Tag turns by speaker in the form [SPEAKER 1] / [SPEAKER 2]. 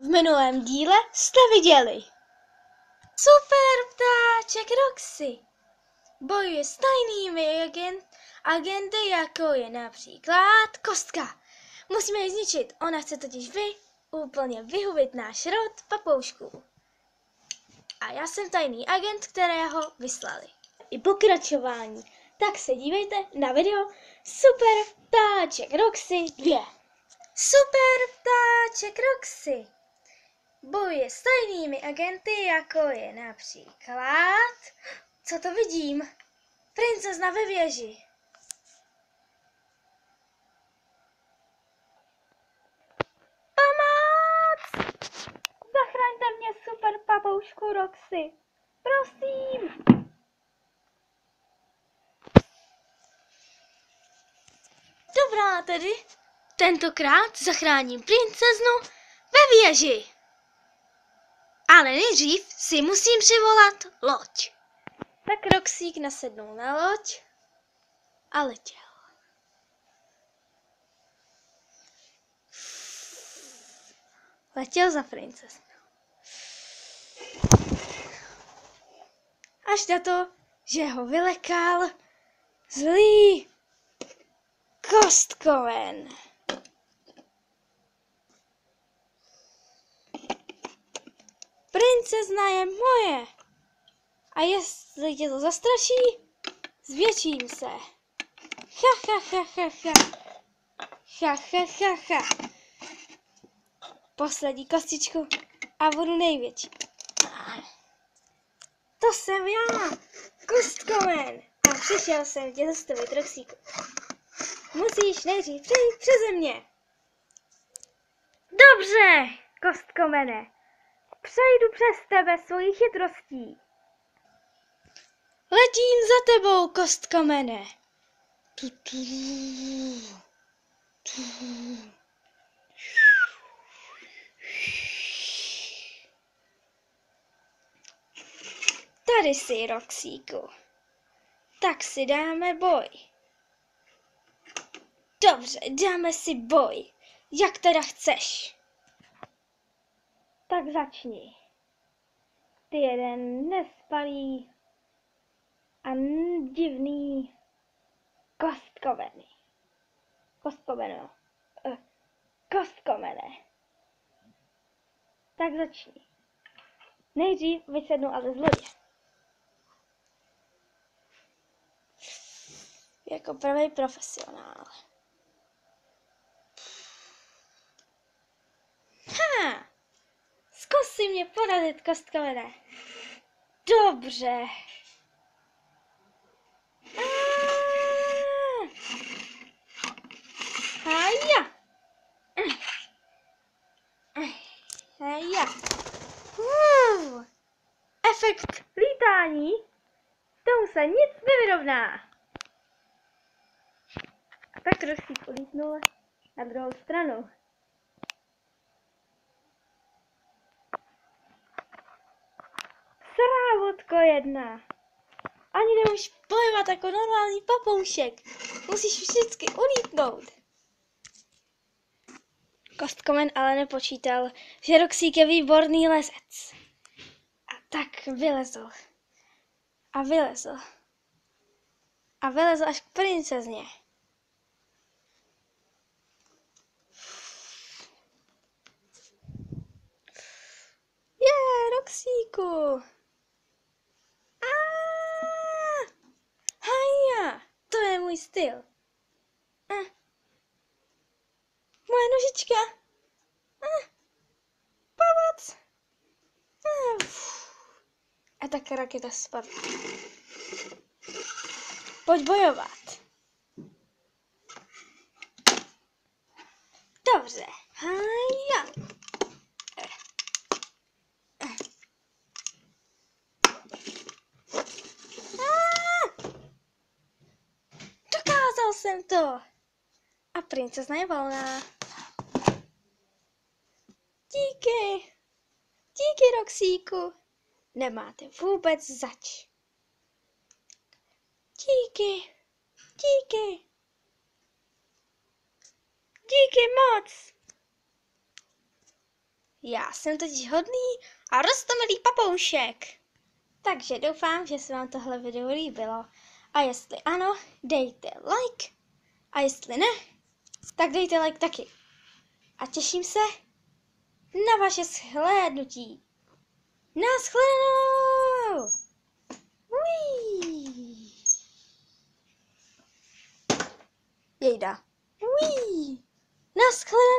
[SPEAKER 1] V minulém díle jste viděli. Super ptáček Roxy bojuje s tajnými agenty, jako je například Kostka. Musíme ji zničit, ona chce totiž úplně vyhubit náš rod papoušků. A já jsem tajný agent, kterého vyslali. I pokračování. Tak se dívejte na video Super ptáček Roxy 2. Super ptáček Roxy bojuje s tajnými agenty, jako je například... Co to vidím? Princezna ve věži. Pomoc! Zachraňte mě, super papoušku Roxy. Prosím. Dobrá tedy. Tentokrát zachráním princeznu ve věži. Ale nejdřív si musím přivolat loď. Tak Roxík nasednul na loď a letěl. Letěl za princeznou. Až na to, že ho vylekal zlý Kostkoven. Princezna je moje. A jestli tě to zastraší, zvětším se. Ha, ha, ha, ha, ha. Ha, ha, ha, ha. Poslední kostičku a budu největší. To jsem já, Kostkoven. A přišel jsem tě zastavit, Roxíku. Musíš nejdřív přejít přeze mě. Dobře, Kostkomene. Přejdu přes tebe svojí chytrostí. Letím za tebou, Kostkomene. Tady jsi, Roxíku. Tak si dáme boj. Dobře, dáme si boj. Jak teda chceš? Tak začni. Ty jeden nespalý a divný Kostkoveny. Kostkomene. Tak začni. Nejdřív vysednu ale z lodě. Jako pravý profesionál. Ha! Zkus si mě porazit, Kostkomene. Dobře. Haja. Haja. Efekt lítání. Tomu se nic nevyrovná. A tak Roxík ulítnul na druhou stranu. Srávotko jedna. Ani nemůžeš bojovat jako normální papoušek. Musíš vždycky ulítnout. Kostkomen ale nepočítal, že Roxík je výborný lezec. A tak vylezl. A vylezl. A vylezl až k princezně. Roxíku. Haja, to je můj styl. Moje nožička. Pomoc. A tak raketa spadla. Pojď bojovat. Dobře. Haja. Dokázal jsem to. A princezna je volná. Díky. Díky, Roxíku. Nemáte vůbec zač. Díky. Díky. Díky moc. Já jsem totiž hodný a roztomilý papoušek. Takže doufám, že se vám tohle video líbilo. A jestli ano, dejte like. A jestli ne, tak dejte like taky. A těším se na vaše shlédnutí. Naschledanou! Uí. Jejda. Uí. Naschledanou!